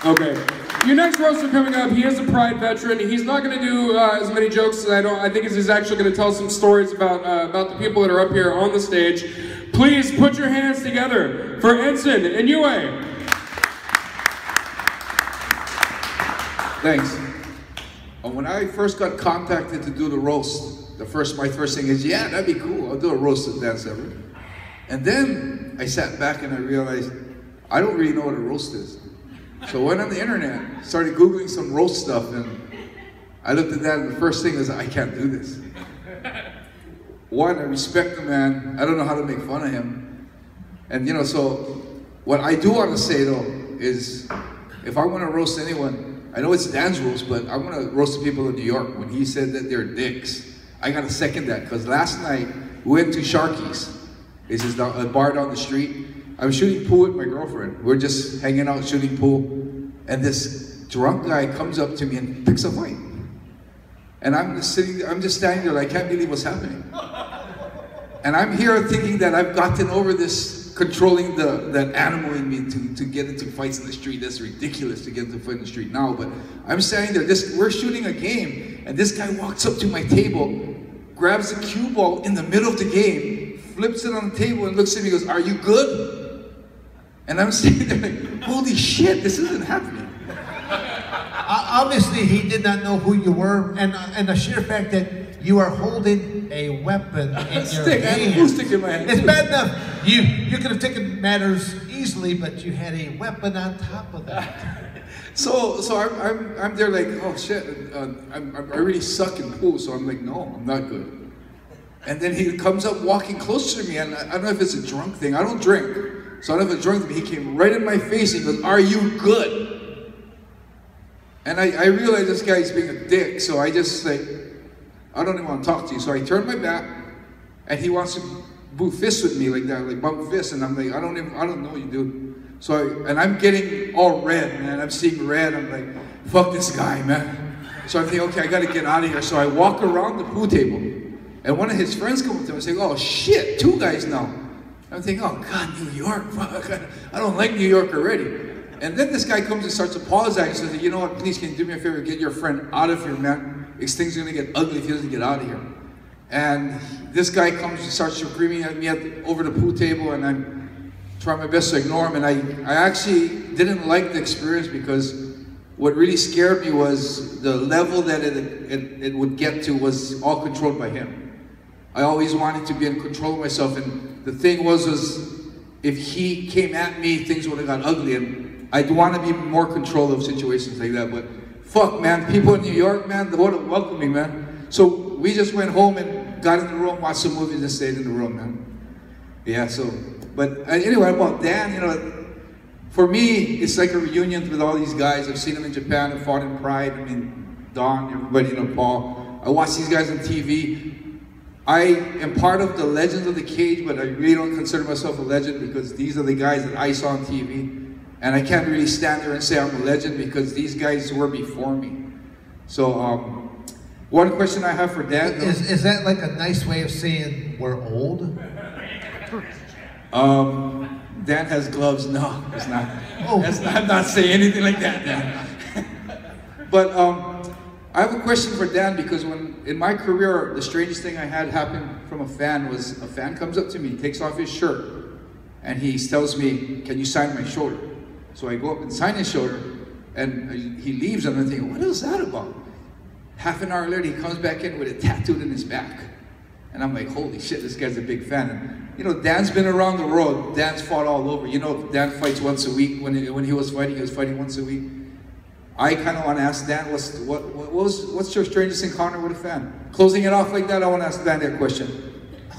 Okay. Your next roaster coming up, he is a Pride veteran. He's not going to do as many jokes as I think he's actually going to tell some stories about the people that are up here on the stage. Please put your hands together for Enson Inoue. Thanks. When I first got contacted to do the roast, my first thing is, yeah, that'd be cool. I'll do a roast of Dan Severn. And then I sat back and I realized I don't really know what a roast is. So I went on the internet, started Googling some roast stuff, and I looked at that, and the first thing is, I can't do this. One, I respect the man. I don't know how to make fun of him. And so what I do want to say though is, if I want to roast anyone, I know it's Dan's roast, but I want to roast the people in New York. When he said that they're dicks, I got to second that, because last night we went to Syracuse. This is a bar down the street. I was shooting pool with my girlfriend. We're just hanging out shooting pool, and this drunk guy comes up to me and picks a fight. And I'm just standing there like, I can't believe what's happening. And I'm here thinking that I've gotten over this, controlling that animal in me to get into fights in the street. That's ridiculous to get into a fight in the street now, but I'm standing there, we're shooting a game, and this guy walks up to my table, grabs the cue ball in the middle of the game, flips it on the table and looks at me and goes, "Are you good?" And I'm sitting there like, holy shit, this isn't happening. Obviously, he did not know who you were, and the sheer fact that you are holding a weapon in your stick, hand. I have a blue stick in my hand. It's bad enough you could have taken matters easily, but you had a weapon on top of that. So I'm there like, oh shit, I really suck in pool, so I'm like, no, I'm not good. And then he comes up walking closer to me, and I don't know if it's a drunk thing. I don't drink. So I don't know if it's drunk, but he came right in my face and he goes, "Are you good?" And I realized this guy's being a dick, so I just like, I don't even want to talk to you. So I turned my back, and he wants to boot fists with me like that, like bump fists, and I'm like, I don't know what you do. So and I'm getting all red, man. I'm seeing red. I'm like, fuck this guy, man. So I'm thinking, okay, I got to get out of here. So I walk around the pool table, and one of his friends comes up to him and say, "Oh shit, two guys now." I'm thinking, oh God, New York, fuck, I don't like New York already. And then this guy comes and starts apologizing, says, "You know what, please can you do me a favor, get your friend out of here, man. These things are gonna get ugly if he doesn't get out of here." And this guy comes and starts screaming at me over the pool table, and I'm trying my best to ignore him. And I actually didn't like the experience, because what really scared me was the level that it would get to was all controlled by him. I always wanted to be in control of myself, and the thing was if he came at me, things would have got ugly, and I'd want to be more control of situations like that. But fuck, man, people in New York, man, they would have welcomed me, man. So we just went home and got in the room, watched some movies, and stayed in the room, man. Yeah, so, but anyway, about Dan, for me, it's like a reunion with all these guys. I've seen them in Japan, I've fought in Pride, I mean, Don, everybody, Paul. I watch these guys on TV. I am part of the legends of the cage, but I really don't consider myself a legend, because these are the guys that I saw on TV. And I can't really stand there and say I'm a legend, because these guys were before me. So, one question I have for Dan. Is that like a nice way of saying we're old? Dan has gloves. No, it's not. Oh. I'm not saying anything like that, Dan. But I have a question for Dan, because in my career, the strangest thing I had happen from a fan was a fan comes up to me, takes off his shirt, and he tells me, "Can you sign my shoulder?" So I go up and sign his shoulder, and he leaves, and I'm thinking, what is that about? Half an hour later, he comes back in with it tattooed in his back. And I'm like, holy shit, this guy's a big fan. And, Dan's been around the world. Dan's fought all over. Dan fights once a week. When he was fighting once a week. I kind of want to ask Dan, what's your strangest encounter with a fan? Closing it off like that, I want to ask Dan that question.